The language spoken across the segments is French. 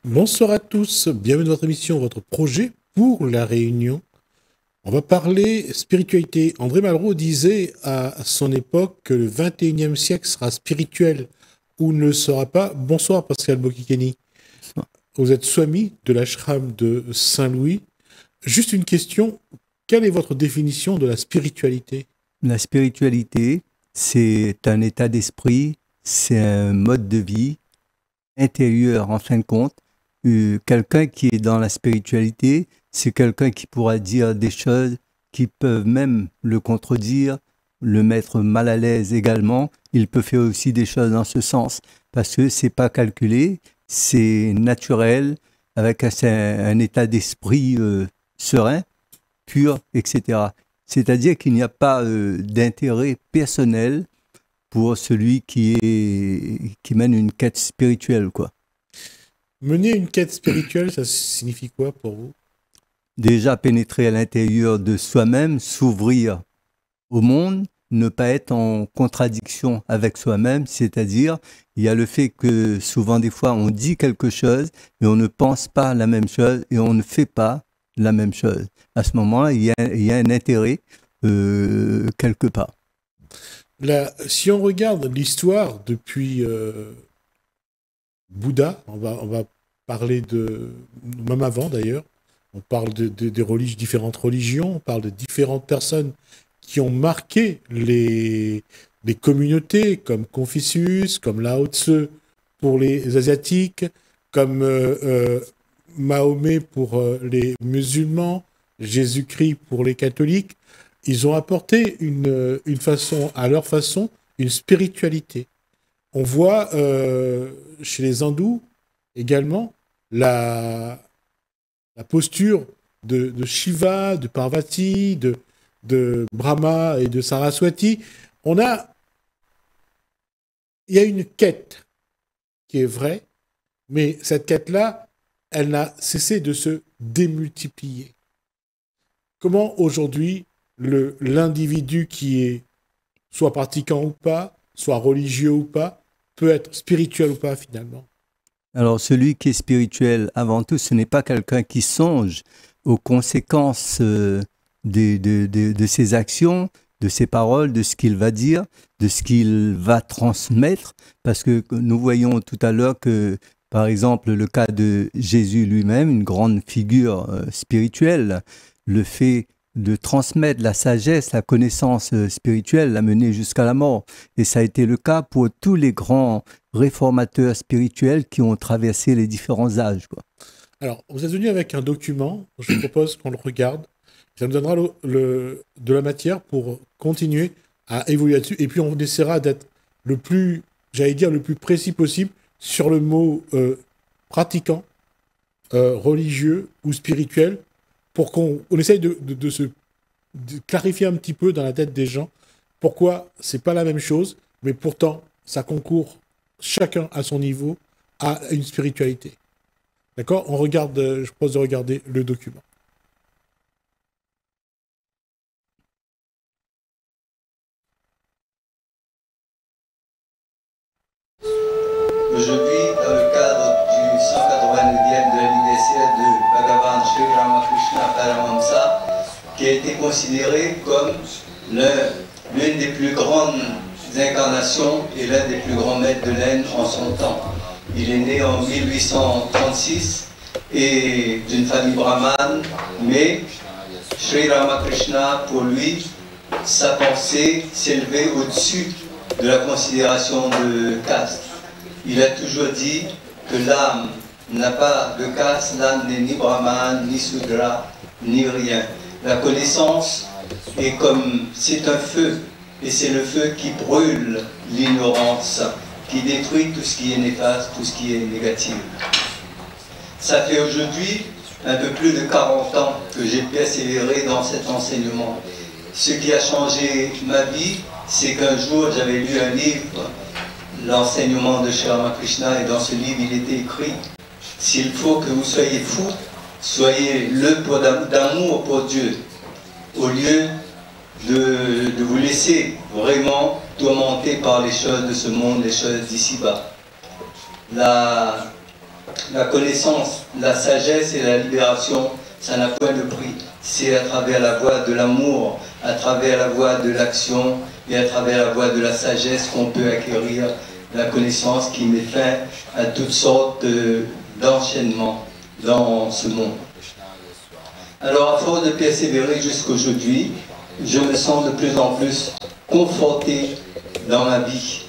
Bonsoir à tous, bienvenue dans votre émission, votre projet pour la Réunion. On va parler spiritualité. André Malraux disait à son époque que le 21e siècle sera spirituel ou ne le sera pas. Bonsoir Pascal Bokikeni. Vous êtes Swami de l'ashram de Saint-Louis. Juste une question, quelle est votre définition de la spiritualité? La spiritualité, c'est un état d'esprit, c'est un mode de vie intérieur en fin de compte. Quelqu'un qui est dans la spiritualité, c'est quelqu'un qui pourra dire des choses qui peuvent même le contredire, le mettre mal à l'aise également. Il peut faire aussi des choses dans ce sens parce que c'est pas calculé, c'est naturel, avec un état d'esprit serein, pur, etc. C'est-à-dire qu'il n'y a pas d'intérêt personnel pour celui qui mène une quête spirituelle, quoi. Mener une quête spirituelle, ça signifie quoi pour vous? Déjà pénétrer à l'intérieur de soi-même, s'ouvrir au monde, ne pas être en contradiction avec soi-même, c'est-à-dire il y a le fait que souvent des fois on dit quelque chose mais on ne pense pas la même chose et on ne fait pas la même chose. À ce moment-là, il y a un intérêt quelque part. Là, si on regarde l'histoire depuis Bouddha, on va parler de, même avant d'ailleurs, on parle différentes religions, on parle de différentes personnes qui ont marqué les communautés, comme Confucius, comme Lao Tse pour les Asiatiques, comme Mahomet pour les musulmans, Jésus-Christ pour les catholiques. Ils ont apporté une façon, à leur façon, une spiritualité. On voit chez les hindous également la posture de Shiva, de Parvati, de Brahma et de Saraswati. Il y a une quête qui est vraie, mais cette quête-là, elle n'a cessé de se démultiplier. Comment aujourd'hui l'individu qui est soit pratiquant ou pas, soit religieux ou pas, peut être spirituel ou pas finalement? Alors celui qui est spirituel, avant tout, ce n'est pas quelqu'un qui songe aux conséquences de ses actions, de ses paroles, de ce qu'il va dire, de ce qu'il va transmettre, parce que nous voyons tout à l'heure que, par exemple, le cas de Jésus lui-même, une grande figure spirituelle, le fait de transmettre la sagesse, la connaissance spirituelle, l'a mener jusqu'à la mort. Et ça a été le cas pour tous les grands réformateurs spirituels qui ont traversé les différents âges, quoi. Alors, vous êtes venu avec un document, je vous propose qu'on le regarde. Ça nous donnera de la matière pour continuer à évoluer là-dessus. Et puis, on essaiera d'être le plus, j'allais dire, le plus précis possible sur le mot pratiquant, religieux ou spirituel, pour qu'on essaye de clarifier un petit peu dans la tête des gens pourquoi c'est pas la même chose, mais pourtant, ça concourt chacun à son niveau à une spiritualité. D'accord? On regarde, je propose de regarder le document. Aujourd'hui, dans le cadre du 189e de l'anniversaire de Bhagavan Sri Ramakrishna Paramahamsa, qui a été considéré comme l'une des plus grandes incarnations et l'un des plus grands maîtres de l'Inde en son temps. Il est né en 1836 et d'une famille brahmane, mais Sri Ramakrishna, pour lui, sa pensée s'élevait au-dessus de la considération de caste. Il a toujours dit que l'âme n'a pas de caste, l'âme n'est ni brahmane, ni sudra, ni rien. La connaissance est comme, c'est un feu, et c'est le feu qui brûle l'ignorance, qui détruit tout ce qui est néfaste, tout ce qui est négatif. Ça fait aujourd'hui un peu plus de 40 ans que j'ai persévéré dans cet enseignement. Ce qui a changé ma vie, c'est qu'un jour j'avais lu un livre, l'enseignement de Sri Ramakrishna, et dans ce livre il était écrit: s'il faut que vous soyez fou, soyez-le d'amour pour Dieu, au lieu de vous laisser vraiment tourmenter par les choses de ce monde, les choses d'ici-bas. la connaissance, la sagesse et la libération, ça n'a point de prix. C'est à travers la voie de l'amour, à travers la voie de l'action et à travers la voie de la sagesse qu'on peut acquérir la connaissance qui met fin à toutes sortes d'enchaînements dans ce monde. Alors, à force de persévérer jusqu'aujourd'hui, je me sens de plus en plus conforté dans ma vie.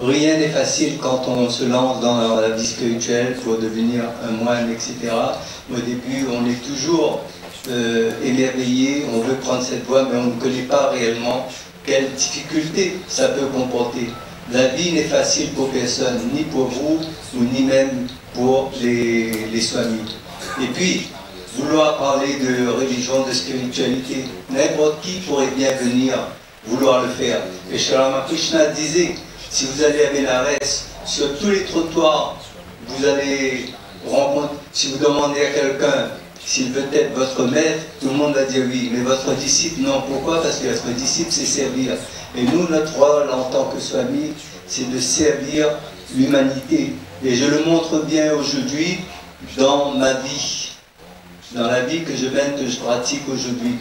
Rien n'est facile quand on se lance dans la vie spirituelle pour devenir un moine, etc. Au début, on est toujours émerveillé, on veut prendre cette voie, mais on ne connaît pas réellement quelles difficultés ça peut comporter. La vie n'est facile pour personne, ni pour vous, ou ni même pour les swamis. Et puis, vouloir parler de religion, de spiritualité, n'importe qui pourrait bien venir vouloir le faire. Et Sri Ramakrishna disait, si vous allez à Bénarès, sur tous les trottoirs, vous allez rencontrer, si vous demandez à quelqu'un s'il veut être votre maître, tout le monde va dire oui, mais votre disciple, non. Pourquoi? Parce que votre disciple, c'est servir. Et nous, notre rôle en tant que swami, c'est de servir l'humanité. Et je le montre bien aujourd'hui dans ma vie, dans la vie que je mène, que je pratique aujourd'hui.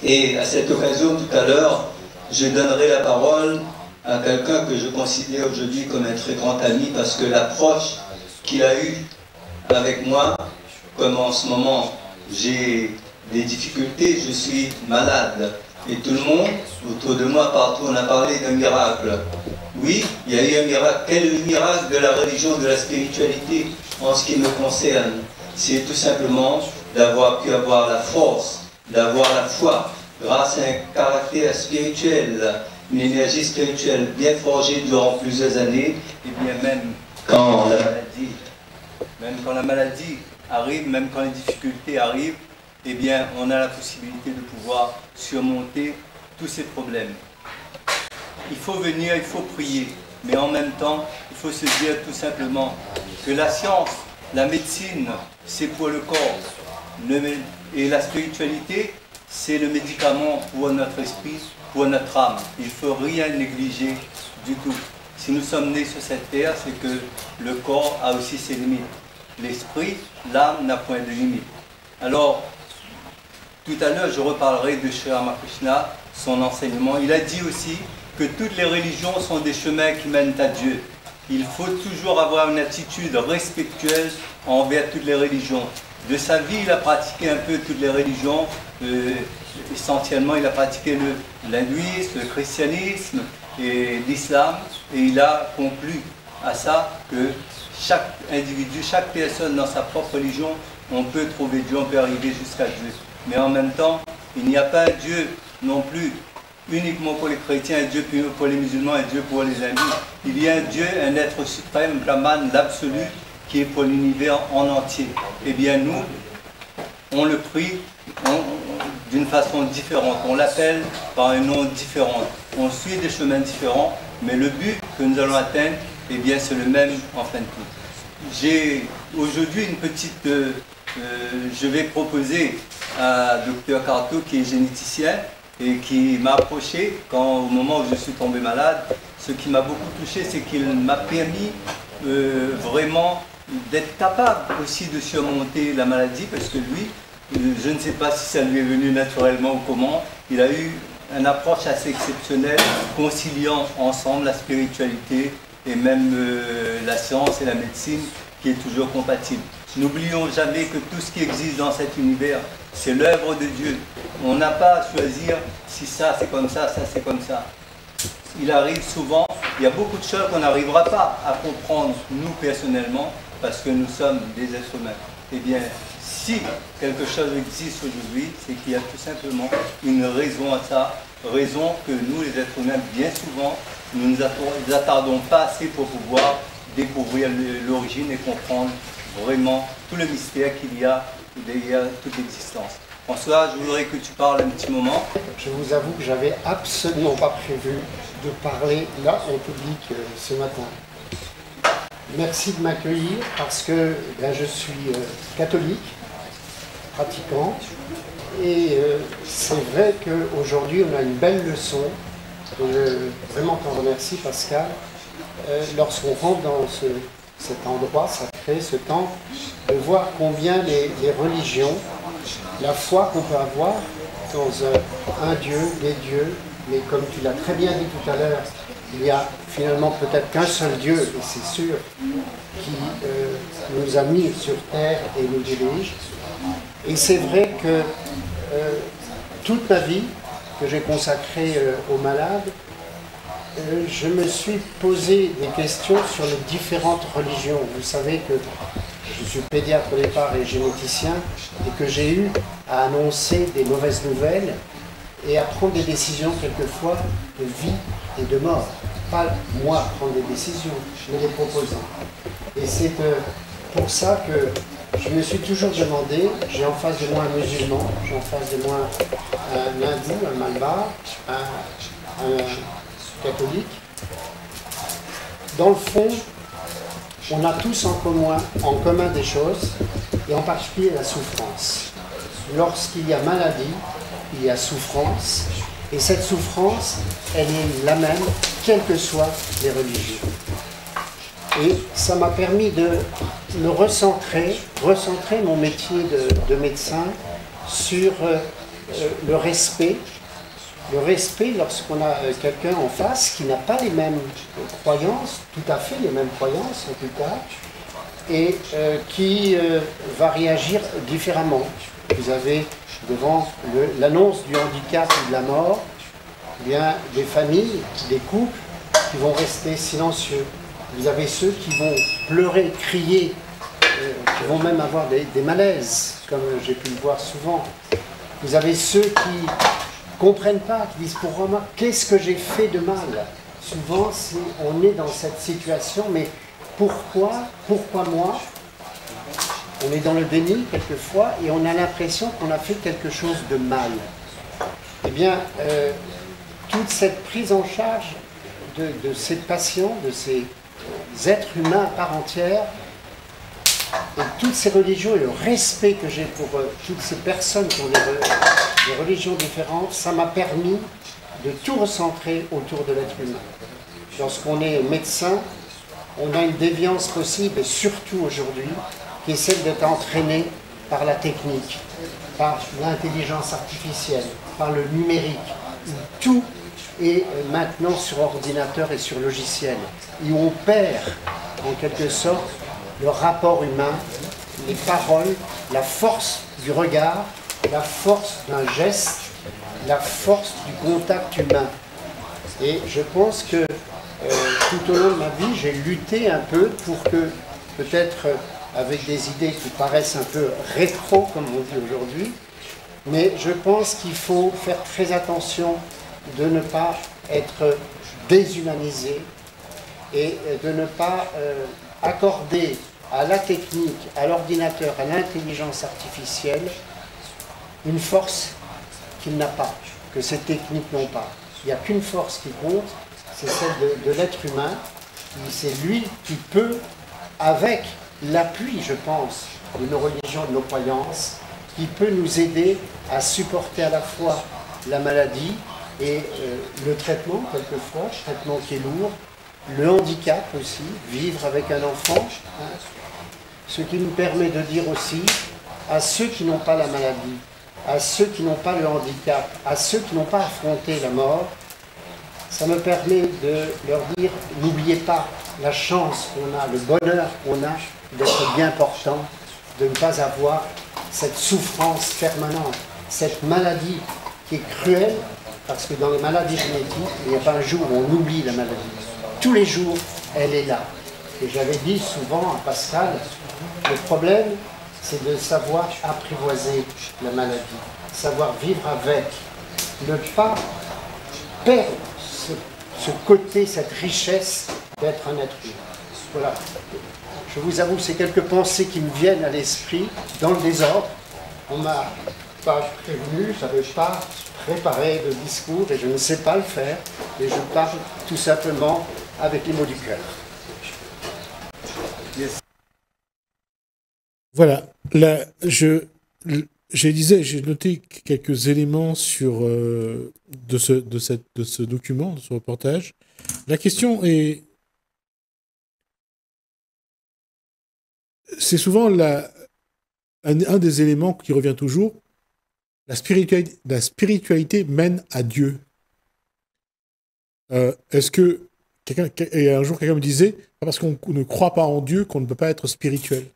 Et à cette occasion, tout à l'heure, je donnerai la parole à quelqu'un que je considère aujourd'hui comme un très grand ami, parce que l'approche qu'il a eue avec moi, comme en ce moment j'ai des difficultés, je suis malade, et tout le monde autour de moi, partout, on a parlé d'un miracle. Oui, il y a eu un miracle. Quel est le miracle de la religion, de la spiritualité en ce qui me concerne? C'est tout simplement d'avoir pu avoir la force, d'avoir la foi, grâce à un caractère spirituel, une énergie spirituelle bien forgée durant plusieurs années, et bien même quand la maladie arrive, même quand les difficultés arrivent, eh bien on a la possibilité de pouvoir surmonter tous ces problèmes. Il faut venir, il faut prier, mais en même temps, il faut se dire tout simplement que la science, la médecine, c'est pour le corps, et la spiritualité, c'est le médicament pour notre esprit, pour notre âme. Il ne faut rien négliger du tout. Si nous sommes nés sur cette terre, c'est que le corps a aussi ses limites. L'esprit, l'âme n'a point de limite. Alors, tout à l'heure, je reparlerai de Sri Ramakrishna, son enseignement. Il a dit aussi que toutes les religions sont des chemins qui mènent à Dieu. Il faut toujours avoir une attitude respectueuse envers toutes les religions. De sa vie, il a pratiqué un peu toutes les religions. Essentiellement, il a pratiqué l'hindouisme, le christianisme et l'islam. Et il a conclu à ça que chaque individu, chaque personne dans sa propre religion, on peut trouver Dieu, on peut arriver jusqu'à Dieu. Mais en même temps, il n'y a pas un Dieu non plus uniquement pour les chrétiens, un Dieu pour les musulmans, un Dieu pour les hindous. Il y a un Dieu, un être suprême, Brahman, l'absolu, qui est pour l'univers en entier. Eh bien nous, on le prie d'une façon différente, on l'appelle par un nom différent. On suit des chemins différents, mais le but que nous allons atteindre, eh bien c'est le même en fin de compte. J'ai aujourd'hui une petite... je vais proposer à Dr Carto, qui est généticien, et qui m'a approché au moment où je suis tombé malade. Ce qui m'a beaucoup touché, c'est qu'il m'a permis vraiment d'être capable aussi de surmonter la maladie, parce que lui, je ne sais pas si ça lui est venu naturellement ou comment, il a eu une approche assez exceptionnelle, conciliant ensemble la spiritualité et même la science et la médecine, qui est toujours compatible. N'oublions jamais que tout ce qui existe dans cet univers, c'est l'œuvre de Dieu. On n'a pas à choisir si ça c'est comme ça c'est comme ça. Il arrive souvent, il y a beaucoup de choses qu'on n'arrivera pas à comprendre nous personnellement, parce que nous sommes des êtres humains. Eh bien, si quelque chose existe aujourd'hui, c'est qu'il y a tout simplement une raison à ça, raison que nous les êtres humains, bien souvent, nous ne nous attardons pas assez pour pouvoir découvrir l'origine et comprendre vraiment tout le mystère qu'il y a derrière toute l'existence. François, je voudrais que tu parles un petit moment. Je vous avoue que j'avais absolument pas prévu de parler là en public ce matin. Merci de m'accueillir parce que je suis catholique, pratiquant, et c'est vrai qu'aujourd'hui on a une belle leçon. Je vraiment t'en remercie Pascal. Lorsqu'on rentre dans cet endroit sacré, ce temple, de voir combien les religions, la foi qu'on peut avoir dans un Dieu, des dieux, mais comme tu l'as très bien dit tout à l'heure, il y a finalement peut-être qu'un seul Dieu, et c'est sûr, qui nous a mis sur terre et nous dirige. Et c'est vrai que toute ma vie que j'ai consacrée aux malades, je me suis posé des questions sur les différentes religions. Vous savez que je suis pédiatre au départ et généticien, et que j'ai eu à annoncer des mauvaises nouvelles et à prendre des décisions quelquefois de vie et de mort. Pas moi prendre des décisions, mais les proposants. Et c'est pour ça que je me suis toujours demandé, j'ai en face de moi un musulman, j'ai en face de moi un hindou, un malbar, un catholique. Dans le fond, on a tous en commun des choses, et en particulier la souffrance. Lorsqu'il y a maladie, il y a souffrance, et cette souffrance, elle est la même, quelles que soient les religions. Et ça m'a permis de me recentrer mon métier de médecin sur le respect. Le respect lorsqu'on a quelqu'un en face qui n'a pas les mêmes croyances, tout à fait les mêmes croyances en tout cas, et qui va réagir différemment. Vous avez devant l'annonce du handicap ou de la mort, eh bien, des familles, des couples qui vont rester silencieux. Vous avez ceux qui vont pleurer, crier, qui vont même avoir des malaises, comme j'ai pu le voir souvent. Vous avez ceux qui comprennent pas, qui disent pour moi, qu'est-ce que j'ai fait de mal? Souvent, on est dans cette situation, mais pourquoi moi? On est dans le déni quelquefois et on a l'impression qu'on a fait quelque chose de mal. Eh bien, toute cette prise en charge de ces patients, de ces êtres humains à part entière, et toutes ces religions et le respect que j'ai pour toutes ces personnes qui ont des religions différentes, ça m'a permis de tout recentrer autour de l'être humain. Lorsqu'on est médecin, on a une déviance possible, et surtout aujourd'hui, qui est celle d'être entraîné par la technique, par l'intelligence artificielle, par le numérique, où tout est maintenant sur ordinateur et sur logiciel, et où on perd en quelque sorte le rapport humain, les paroles, la force du regard, la force d'un geste, la force du contact humain. Et je pense que tout au long de ma vie, j'ai lutté un peu pour que, peut-être avec des idées qui paraissent un peu rétro, comme on dit aujourd'hui, mais je pense qu'il faut faire très attention de ne pas être déshumanisé et de ne pas accorder à la technique, à l'ordinateur, à l'intelligence artificielle, une force qu'il n'a pas, que ces techniques n'ont pas. Il n'y a qu'une force qui compte, c'est celle de l'être humain. C'est lui qui peut, avec l'appui, je pense, de nos religions, de nos croyances, qui peut nous aider à supporter à la fois la maladie et le traitement, quelquefois, traitement qui est lourd, le handicap aussi, vivre avec un enfant, hein, ce qui nous permet de dire aussi à ceux qui n'ont pas la maladie, à ceux qui n'ont pas le handicap, à ceux qui n'ont pas affronté la mort, ça me permet de leur dire, n'oubliez pas la chance qu'on a, le bonheur qu'on a d'être bien portant, de ne pas avoir cette souffrance permanente, cette maladie qui est cruelle, parce que dans les maladies génétiques, il n'y a pas un jour où on oublie la maladie. Tous les jours, elle est là. Et j'avais dit souvent à Pascal, le problème, c'est de savoir apprivoiser la maladie, savoir vivre avec, ne pas perdre ce côté, cette richesse d'être un être humain. Voilà. Je vous avoue, c'est quelques pensées qui me viennent à l'esprit dans le désordre. On ne m'a pas prévenu, je n'avais pas préparé de discours et je ne sais pas le faire. Et je parle tout simplement avec les mots du cœur. Yes. Voilà. Là, j'ai noté quelques éléments sur de ce document, de ce reportage. La question est c'est souvent un des éléments qui revient toujours. La spiritualité mène à Dieu. Est-ce que et un jour quelqu'un me disait, pas parce qu'on ne croit pas en Dieu qu'on ne peut pas être spirituel.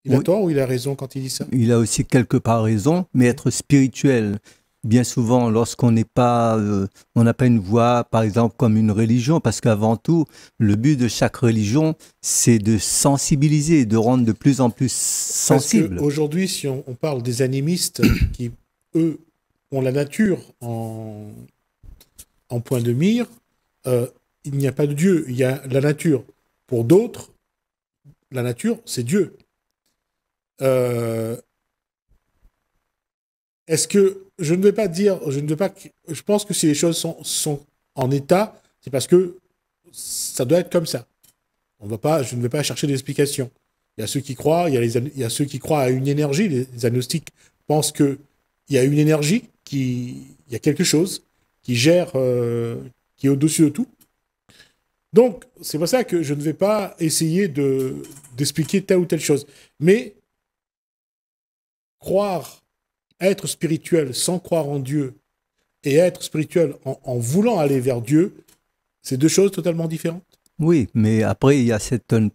Il a tort ou il a raison quand il dit ça? Il a aussi quelque part raison, mais être spirituel, bien souvent, lorsqu'on n'est pas, on n'a pas une voie, par exemple, comme une religion, parce qu'avant tout, le but de chaque religion, c'est de sensibiliser, de rendre de plus en plus sensible. Aujourd'hui, si on parle des animistes qui, eux, ont la nature en point de mire, il n'y a pas de Dieu, il y a la nature. Pour d'autres, la nature, c'est Dieu. Est-ce que je ne vais pas dire, je pense que si les choses sont en état, c'est parce que ça doit être comme ça. Je ne vais pas chercher d'explication. Il y a ceux qui croient, il y a ceux qui croient à une énergie. Les agnostiques pensent qu'il y a une énergie, il y a quelque chose qui gère, qui est au-dessus de tout. Donc, c'est pour ça que je ne vais pas essayer d'expliquer telle ou telle chose. Mais être spirituel sans croire en Dieu et être spirituel en voulant aller vers Dieu, c'est deux choses totalement différentes. Oui, mais après, il y a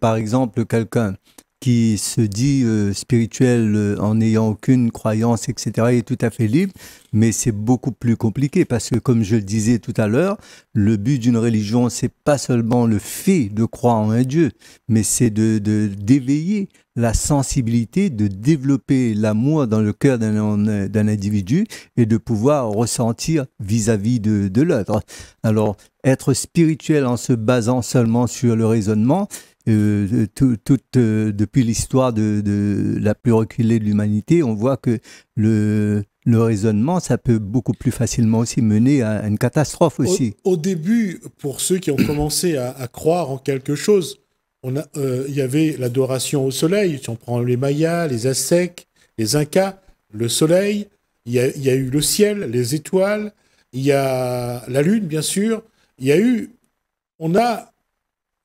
par exemple, quelqu'un qui se dit spirituel en n'ayant aucune croyance, etc., est tout à fait libre, mais c'est beaucoup plus compliqué parce que, comme je le disais tout à l'heure, le but d'une religion, c'est pas seulement le fait de croire en un Dieu, mais c'est d'éveiller la sensibilité, de développer l'amour dans le cœur d'un individu et de pouvoir ressentir vis-à-vis de l'autre. Alors, être spirituel en se basant seulement sur le raisonnement, depuis l'histoire de la plus reculée de l'humanité, on voit que le raisonnement, ça peut beaucoup plus facilement aussi mener à une catastrophe aussi. Au début, pour ceux qui ont commencé à croire en quelque chose, il y avait l'adoration au soleil. Si on prend les Mayas, les Aztèques, les Incas, le soleil, il y a eu le ciel, les étoiles, il y a la lune, bien sûr.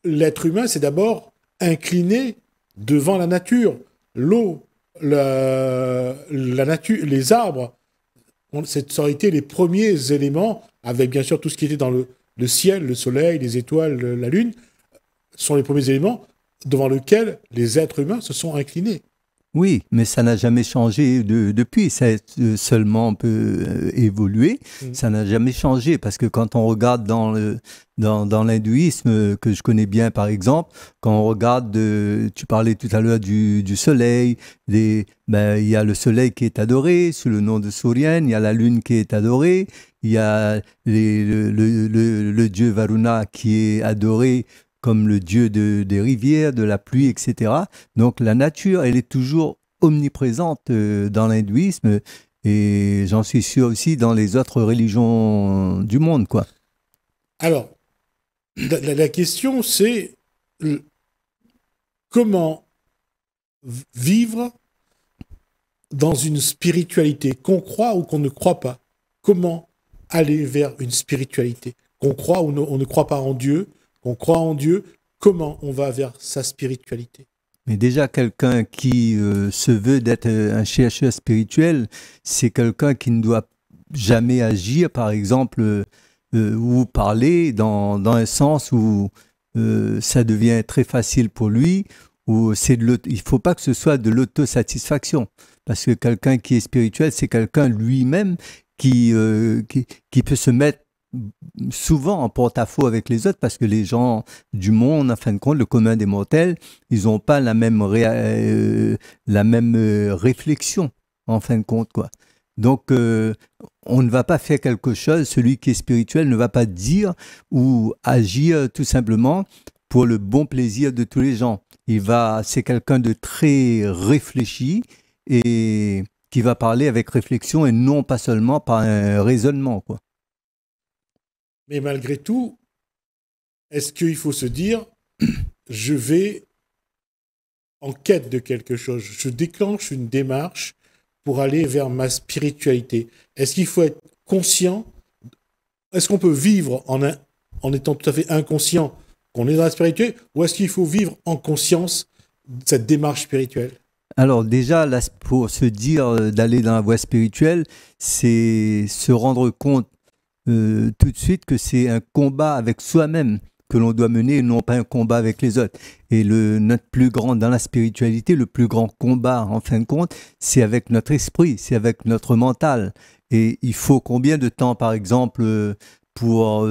L'être humain s'est d'abord incliné devant la nature. L'eau, la nature, les arbres, ça aurait été les premiers éléments, avec bien sûr tout ce qui était dans le ciel, le soleil, les étoiles, la lune, sont les premiers éléments devant lesquels les êtres humains se sont inclinés. Oui, mais ça n'a jamais changé depuis. Ça a seulement un peu évolué. Ça n'a jamais changé parce que quand on regarde dans l'hindouisme que je connais bien, par exemple, quand on regarde, tu parlais tout à l'heure du soleil, il y a le soleil qui est adoré sous le nom de Suryan, il y a la lune qui est adorée, il y a le dieu Varuna qui est adoré comme le dieu des rivières, de la pluie, etc. Donc la nature, elle est toujours omniprésente dans l'hindouisme et j'en suis sûr aussi dans les autres religions du monde, quoi. Alors, la question c'est comment vivre dans une spiritualité, qu'on croit ou qu'on ne croit pas. Comment aller vers une spiritualité, qu'on croit ou on ne croit pas en Dieu. On croit en Dieu, comment on va vers sa spiritualité? Mais déjà, quelqu'un qui se veut d'être un chercheur spirituel, c'est quelqu'un qui ne doit jamais agir, par exemple, ou parler dans un sens où ça devient très facile pour lui, où il ne faut pas que ce soit de l'autosatisfaction. Parce que quelqu'un qui est spirituel, c'est quelqu'un lui-même qui peut se mettre souvent en porte-à-faux avec les autres parce que les gens du monde, en fin de compte, le commun des mortels, ils n'ont pas la même réflexion, en fin de compte, quoi. Donc, on ne va pas faire quelque chose, celui qui est spirituel ne va pas dire ou agir tout simplement pour le bon plaisir de tous les gens. C'est quelqu'un de très réfléchi et qui va parler avec réflexion et non pas seulement par un raisonnement, quoi. Mais malgré tout, est-ce qu'il faut se dire, je vais en quête de quelque chose, je déclenche une démarche pour aller vers ma spiritualité? Est-ce qu'il faut être conscient? Est-ce qu'on peut vivre en étant tout à fait inconscient qu'on est dans la spiritualité? Ou est-ce qu'il faut vivre en conscience cette démarche spirituelle? Alors déjà, là, pour se dire d'aller dans la voie spirituelle, c'est se rendre compte tout de suite que c'est un combat avec soi-même que l'on doit mener et non pas un combat avec les autres. Et notre plus grand, dans la spiritualité, le plus grand combat, en fin de compte, c'est avec notre esprit, c'est avec notre mental. Et il faut combien de temps, par exemple, pour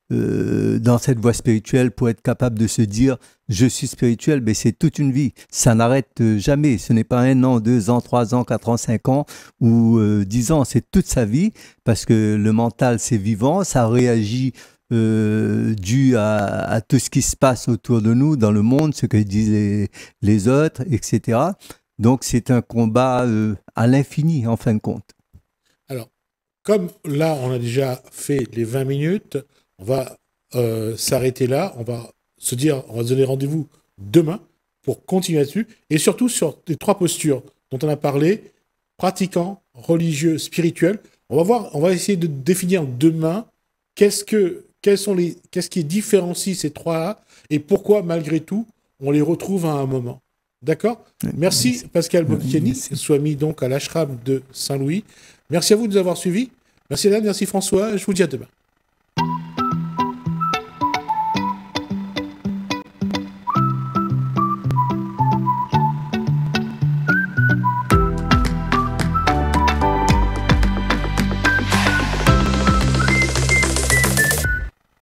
dans cette voie spirituelle, pour être capable de se dire « je suis spirituel », mais c'est toute une vie. Ça n'arrête jamais. Ce n'est pas 1 an, 2 ans, 3 ans, 4 ans, 5 ans ou 10 ans. C'est toute sa vie parce que le mental, c'est vivant, ça réagit dû à tout ce qui se passe autour de nous, dans le monde, ce que disent les autres, etc. Donc c'est un combat à l'infini, en fin de compte. Alors, comme là, on a déjà fait les 20 minutes, on va s'arrêter là, on va se donner rendez-vous demain pour continuer là-dessus, et surtout sur les 3 postures dont on a parlé, pratiquant, religieux, spirituel. On va essayer de définir demain qu'est-ce qui différencie ces 3-là, et pourquoi, malgré tout, on les retrouve à un moment. D'accord ? Merci Pascal Bocchiani, Swami donc à l'ashram de Saint-Louis. Merci à vous de nous avoir suivis. Merci Hélène, merci François, je vous dis à demain.